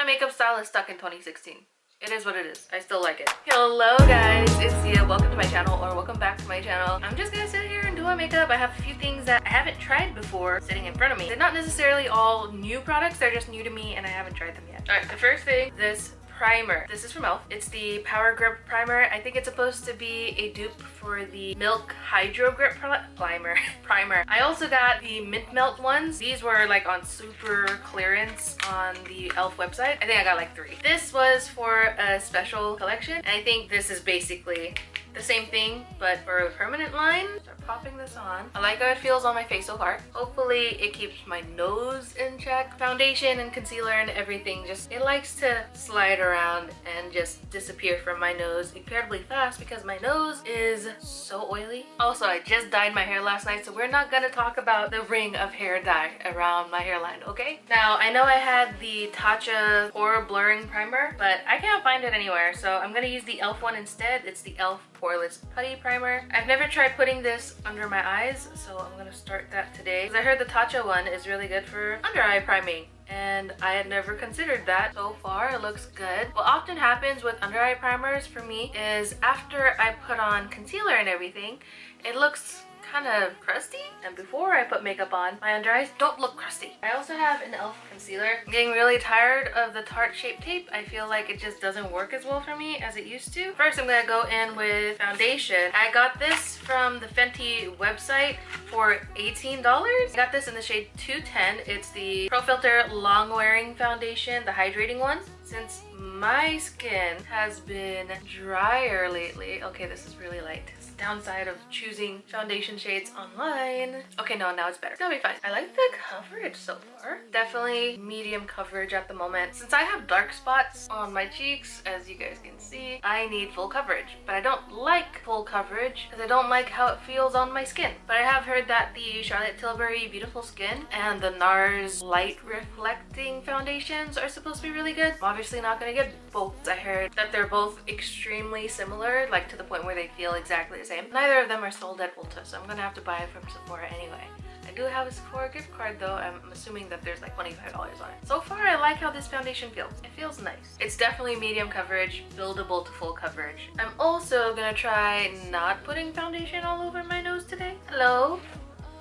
My makeup style is stuck in 2016. It is what it is. I still like it. Hello guys, it's Ziya. Welcome to my channel, or welcome back to my channel. I'm just gonna sit here and do my makeup. I have a few things that I haven't tried before sitting in front of me. They're not necessarily all new products, they're just new to me and I haven't tried them yet. Alright, the first thing, this primer. This is from e.l.f. It's the Power Grip Primer. I think it's supposed to be a dupe for the Milk Hydro Grip Primer. I also got the Mint Melt ones. These were like on super clearance on the e.l.f. website. I think I got like 3. This was for a special collection. And I think this is basically the same thing but for a permanent line. Start popping this on. I like how it feels on my face so far. Hopefully it keeps my nose in check. Foundation and concealer and everything, just it likes to slide around and just disappear from my nose incredibly fast because my nose is so oily. Also, I just dyed my hair last night, so we're not gonna talk about the ring of hair dye around my hairline, okay? Now, I know I had the Tatcha Pore Blurring Primer, but I can't find it anywhere, so I'm gonna use the e.l.f. one instead. It's the e.l.f. Poreless Putty Primer. I've never tried putting this under my eyes, so I'm gonna start that today. Because I heard the Tatcha one is really good for under eye priming, and I had never considered that. So far, it looks good. What often happens with under eye primers for me is after I put on concealer and everything, it looks kind of crusty, and before I put makeup on, my under eyes don't look crusty. I also have an e.l.f. concealer. I'm getting really tired of the Tarte Shape Tape. I feel like it just doesn't work as well for me as it used to. First, I'm gonna go in with foundation. I got this from the Fenty website for $18. I got this in the shade 210. It's the Pro Filter Long Wearing Foundation, the hydrating one. Since my skin has been drier lately, okay, this is really light. It's the downside of choosing foundation shades online. Okay, no, now it's better. It's gonna be fine. I like the coverage so far. Definitely medium coverage at the moment. Since I have dark spots on my cheeks, as you guys can see, I need full coverage. But I don't like full coverage because I don't like how it feels on my skin. But I have heard that the Charlotte Tilbury Beautiful Skin and the Nars Light Reflecting Foundations are supposed to be really good. I'm obviously not gonna get both. I heard that they're both extremely similar, like to the point where they feel exactly the same. Neither of them are sold at Ulta, so I'm gonna have to buy it from Sephora anyway. I do have a Sephora gift card though. I'm assuming that there's like $25 on it. So far, I like how this foundation feels. It feels nice. It's definitely medium coverage, buildable to full coverage. I'm also gonna try not putting foundation all over my nose today. Hello.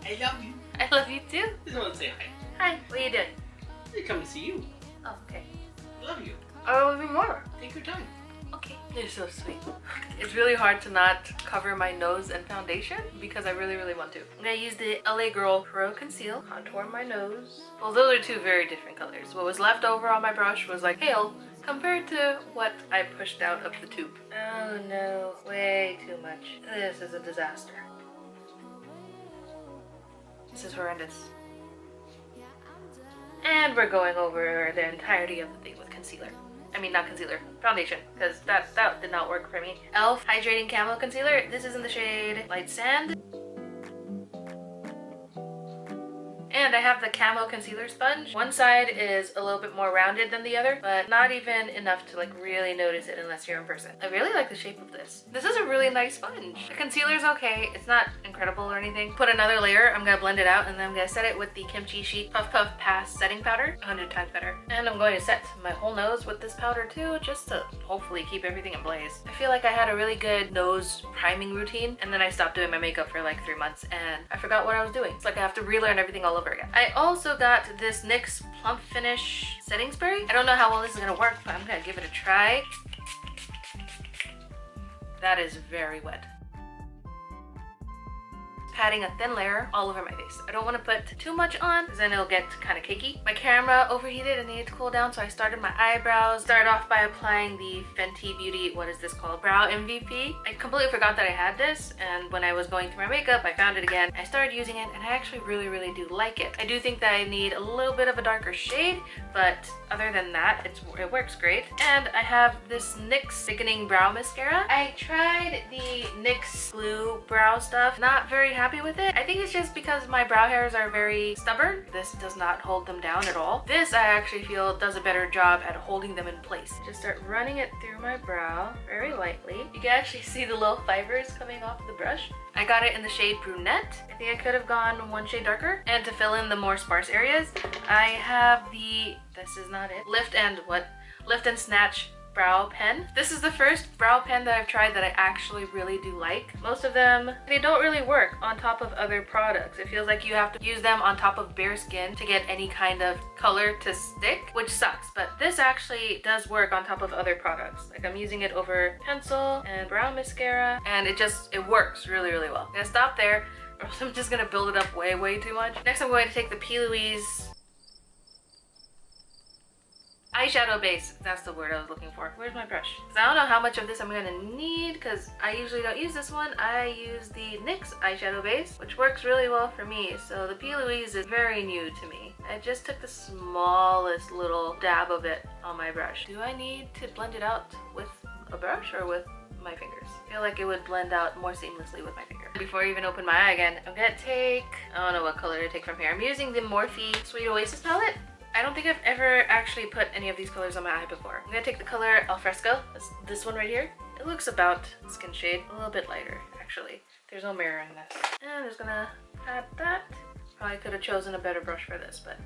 I love you. I love you too. Just want to say hi. Hi. What are you doing? I come to see you. Oh, okay. I love you. I love you more. Take your time. Okay. You're so sweet. It's really hard to not cover my nose and foundation because I really want to. I'm gonna use the LA Girl Pro Conceal, contour my nose. Well, those are two very different colors. What was left over on my brush was like pale compared to what I pushed out of the tube. Oh no, way too much. This is a disaster. This is horrendous. And we're going over the entirety of the thing with concealer. I mean, not concealer, foundation, because that did not work for me. e.l.f. Hydrating Camo Concealer. This is in the shade Light Sand. And I have the Camo concealer sponge. One side is a little bit more rounded than the other, but not even enough to like really notice it unless you're in person. I really like the shape of this. This is a really nice sponge. The concealer's okay. It's not incredible or anything. Put another layer. I'm gonna blend it out and then I'm gonna set it with the Kimchi Chic Puff Puff Pass setting powder. 100 times better. And I'm going to set my whole nose with this powder too, just to hopefully keep everything in place. I feel like I had a really good nose priming routine and then I stopped doing my makeup for like 3 months and I forgot what I was doing. It's like I have to relearn everything all over again. I also got this NYX Plump Finish setting spray. I don't know how well this is gonna work, but I'm gonna give it a try. That is very wet. Patting a thin layer all over my face. I don't want to put too much on because then it'll get kind of cakey. My camera overheated and needed to cool down, so I started my eyebrows. Started off by applying the Fenty Beauty, what is this called? Brow MVP. I completely forgot that I had this, and when I was going through my makeup, I found it again. I started using it, and I actually really do like it. I do think that I need a little bit of a darker shade, but other than that, it works great. And I have this NYX Thickening Brow Mascara. I tried the NYX Glue Brow stuff. Not very happy with it. I think it's just because my brow hairs are very stubborn. This does not hold them down at all. This I actually feel does a better job at holding them in place. Just start running it through my brow very lightly. You can actually see the little fibers coming off the brush. I got it in the shade Brunette. I think I could have gone one shade darker. And to fill in the more sparse areas, I have the, this is not it, Lift and Snatch brow pen. This is the first brow pen that I've tried that I actually really do like. Most of them, they don't really work on top of other products. It feels like you have to use them on top of bare skin to get any kind of color to stick, which sucks. But this actually does work on top of other products. Like I'm using it over pencil and brow mascara, and it works really, really well. I'm gonna stop there, or else I'm just gonna build it up way, way too much. Next, I'm going to take the P. Louise Eyeshadow Base. That's the word I was looking for. Where's my brush? Because I don't know how much of this I'm going to need, because I usually don't use this one. I use the NYX Eyeshadow Base, which works really well for me. So the P. Louise is very new to me. I just took the smallest little dab of it on my brush. Do I need to blend it out with a brush or with my fingers? I feel like it would blend out more seamlessly with my finger. Before I even open my eye again, I'm going to take, I don't know what color to take from here. I'm using the Morphe Sweet Oasis palette. I don't think I've ever actually put any of these colors on my eye before. I'm gonna take the color Al Fresco. That's this one right here. It looks about skin shade, a little bit lighter actually. There's no mirror in this. And I'm just gonna add that. Probably could have chosen a better brush for this, but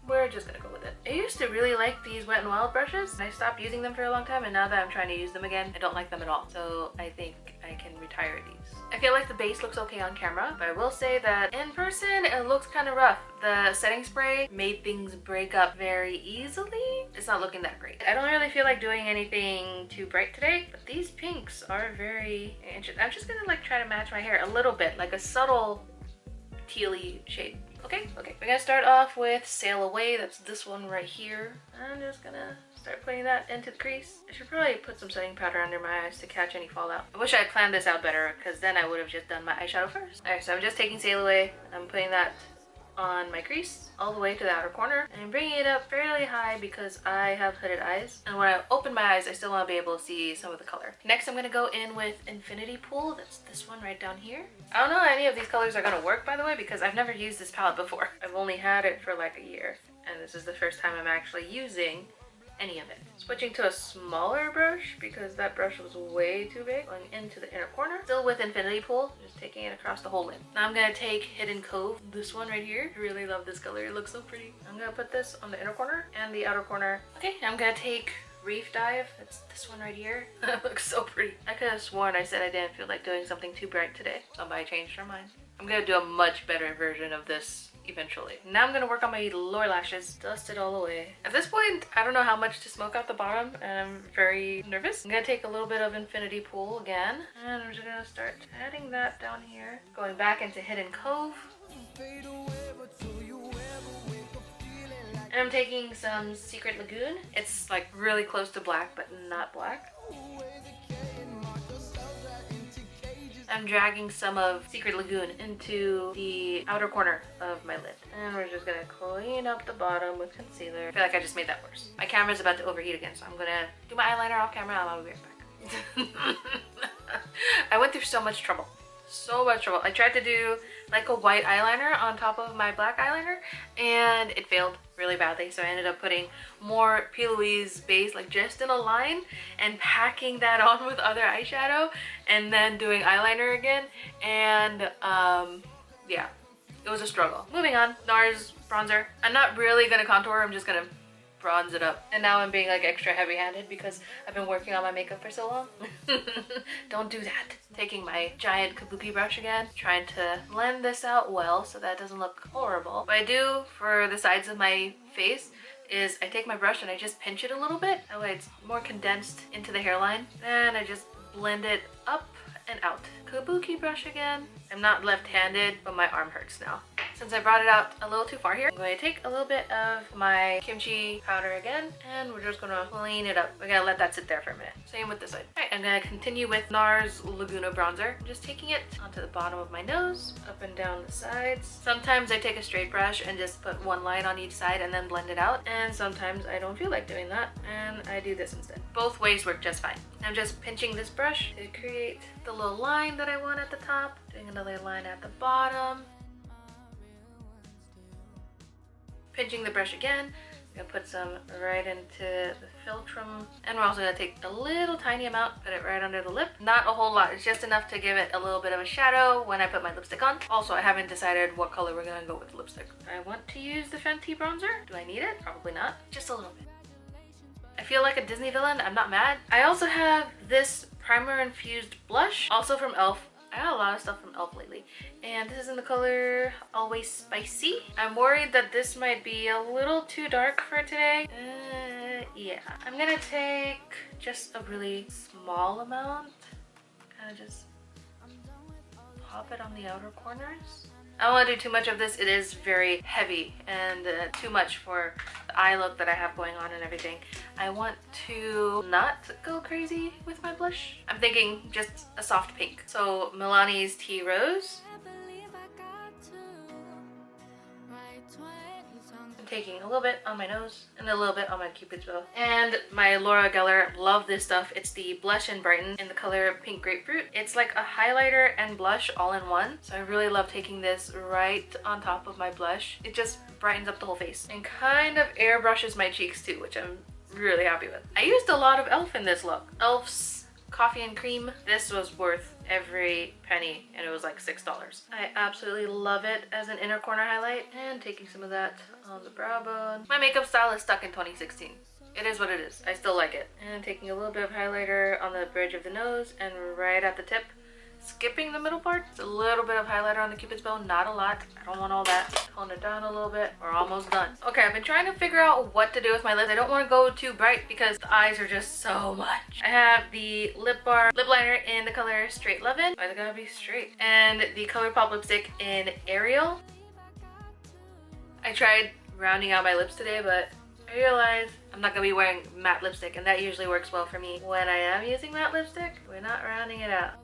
we're just gonna go with it. I used to really like these Wet n Wild brushes, and I stopped using them for a long time, and now that I'm trying to use them again, I don't like them at all. So I think I can retire these. I feel like the base looks okay on camera, but I will say that in person it looks kind of rough. The setting spray made things break up very easily. It's not looking that great. I don't really feel like doing anything too bright today, but these pinks are very interesting. I'm just gonna like try to match my hair a little bit, like a subtle tealy shade. Okay, we're gonna start off with Sail Away. That's this one right here. I'm just gonna start putting that into the crease. I should probably put some setting powder under my eyes to catch any fallout. I wish I had planned this out better, because then I would have just done my eyeshadow first. Alright, so I'm just taking Sail Away. I'm putting that on my crease all the way to the outer corner, and I'm bringing it up fairly high because I have hooded eyes, and when I open my eyes I still want to be able to see some of the color. Next I'm going to go in with Infinity Pool. That's this one right down here. I don't know how any of these colors are going to work, by the way, because I've never used this palette before. I've only had it for like a year, and this is the first time I'm actually using any of it. Switching to a smaller brush because that brush was way too big. Going into the inner corner. Still with Infinity Pool, just taking it across the whole lid. Now I'm gonna take Hidden Cove, this one right here. I really love this color, it looks so pretty. I'm gonna put this on the inner corner and the outer corner. Okay, I'm gonna take Reef Dive, that's this one right here. That looks so pretty. I could have sworn I said I didn't feel like doing something too bright today. Somebody changed their mind. I'm gonna do a much better version of this eventually. Now I'm gonna work on my lower lashes, dust it all away. At this point, I don't know how much to smoke out the bottom, and I'm very nervous. I'm gonna take a little bit of Infinity Pool again, and I'm just gonna start adding that down here. Going back into Hidden Cove. And I'm taking some Secret Lagoon. It's like really close to black, but not black. I'm dragging some of Secret Lagoon into the outer corner of my lid. And we're just gonna clean up the bottom with concealer. I feel like I just made that worse. My camera's about to overheat again, so I'm gonna do my eyeliner off camera and I'll be right back. I went through so much trouble. So much trouble. I tried to do like a white eyeliner on top of my black eyeliner and it failed really badly, so I ended up putting more P. Louise base like just in a line and packing that on with other eyeshadow and then doing eyeliner again, and yeah, it was a struggle. Moving on, Nars Bronzer. I'm not really gonna contour, I'm just gonna bronze it up. And now I'm being like extra heavy-handed because I've been working on my makeup for so long. Don't do that. Taking my giant kabuki brush again, trying to blend this out well so that it doesn't look horrible. What I do for the sides of my face is I take my brush and I just pinch it a little bit. That way it's more condensed into the hairline. Then I just blend it up and out. Kabuki brush again. I'm not left-handed, but my arm hurts now. since I brought it out a little too far here, I'm going to take a little bit of my kimchi powder again, and we're just going to clean it up. We're going to let that sit there for a minute. Same with this side. Alright, I'm going to continue with Nars Laguna Bronzer. I'm just taking it onto the bottom of my nose, up and down the sides. Sometimes I take a straight brush and just put one line on each side and then blend it out, and sometimes I don't feel like doing that and I do this instead. Both ways work just fine. I'm just pinching this brush to create the little line that I want at the top, doing another line at the bottom, pinching the brush again. I'm gonna put some right into the philtrum, and we're also gonna take a little tiny amount, put it right under the lip. Not a whole lot, it's just enough to give it a little bit of a shadow when I put my lipstick on. Also, I haven't decided what color we're gonna go with the lipstick. I want to use the Fenty bronzer. Do I need it? Probably not. Just a little bit. I feel like a Disney villain. I'm not mad. I also have this primer infused blush, also from e.l.f. I got a lot of stuff from e.l.f. lately, and this is in the color Always Spicy. I'm worried that this might be a little too dark for today. Yeah. I'm gonna take just a really small amount, kind of just pop it on the outer corners. I don't want to do too much of this. It is very heavy and too much for the eye look that I have going on and everything. I want to not go crazy with my blush. I'm thinking just a soft pink. So Milani's Tea Rose. I'm taking a little bit on my nose and a little bit on my cupid's bow. And my Laura Geller, love this stuff. It's the Blush and Brighten in the color Pink Grapefruit. It's like a highlighter and blush all in one. So I really love taking this right on top of my blush. It just brightens up the whole face and kind of airbrushes my cheeks too, which I'm really happy with. I used a lot of e.l.f. in this look. e.l.f.'s Coffee and Cream. This was worth every penny, and it was like $6. I absolutely love it as an inner corner highlight, and taking some of that on the brow bone. My makeup style is stuck in 2016. It is what it is. I still like it. And taking a little bit of highlighter on the bridge of the nose and right at the tip. Skipping the middle part. It's a little bit of highlighter on the cupid's bow, not a lot. I don't want all that. Tone it down a little bit. We're almost done. Okay, I've been trying to figure out what to do with my lips. I don't want to go too bright because the eyes are just so much. I have the lip liner in the color Straight Lovin'. Why is it gotta be straight? And the ColourPop lipstick in Ariel. I tried rounding out my lips today, but I realized I'm not gonna be wearing matte lipstick, and that usually works well for me when I am using matte lipstick. We're not rounding it out.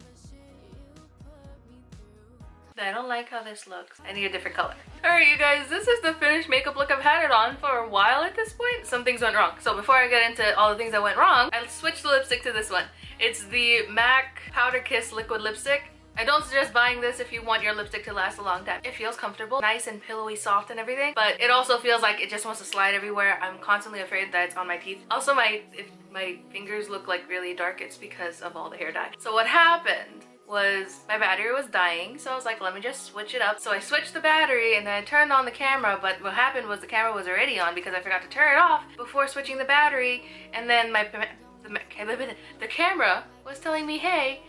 I don't like how this looks. I need a different color. Alright you guys, this is the finished makeup look. I've had it on for a while at this point. Some things went wrong. So before I get into all the things that went wrong, I switched the lipstick to this one. It's the MAC Powder Kiss Liquid Lipstick. I don't suggest buying this if you want your lipstick to last a long time. It feels comfortable, nice and pillowy, soft and everything, but it also feels like it just wants to slide everywhere. I'm constantly afraid that it's on my teeth. Also, if my fingers look like really dark, it's because of all the hair dye. So what happened was my battery was dying, so I was like, let me just switch it up. So I switched the battery and then I turned on the camera, but what happened was the camera was already on because I forgot to turn it off before switching the battery, and then the camera was telling me, hey,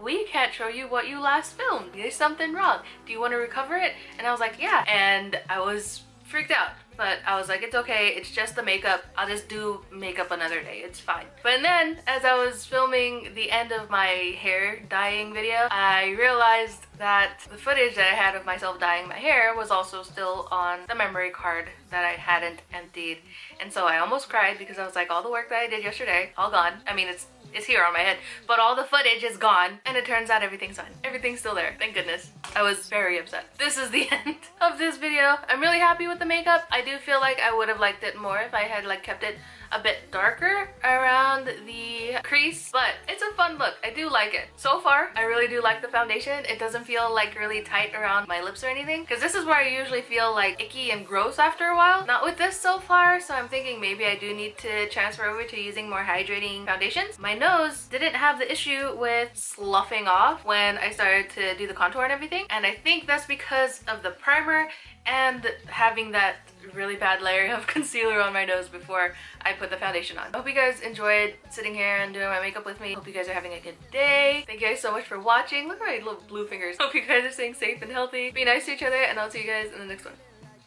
we can't show you what you last filmed. There's something wrong. Do you want to recover it? And I was like, yeah. And I was freaked out, but I was like, it's okay, it's just the makeup. I'll just do makeup another day, it's fine. But then, as I was filming the end of my hair dyeing video, I realized that the footage that I had of myself dyeing my hair was also still on the memory card that I hadn't emptied. And so I almost cried because I was like, all the work that I did yesterday, all gone. I mean, it's here on my head, but all the footage is gone, and it turns out everything's fine. Everything's still there, thank goodness. I was very upset. This is the end of this video. I'm really happy with the makeup. I do feel like I would have liked it more if I had like kept it a bit darker around the crease, but it's a fun look. I do like it. So far, I really do like the foundation. It doesn't feel like really tight around my lips or anything, because this is where I usually feel like icky and gross after a while. Not with this so far, so I'm thinking maybe I do need to transfer over to using more hydrating foundations. My nose didn't have the issue with sloughing off when I started to do the contour and everything, and I think that's because of the primer and having that really bad layer of concealer on my nose before I put the foundation on. I hope you guys enjoyed sitting here and doing my makeup with me. Hope you guys are having a good day. Thank you guys so much for watching. Look at my little blue fingers. Hope you guys are staying safe and healthy. Be nice to each other, and I'll see you guys in the next one.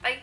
Bye!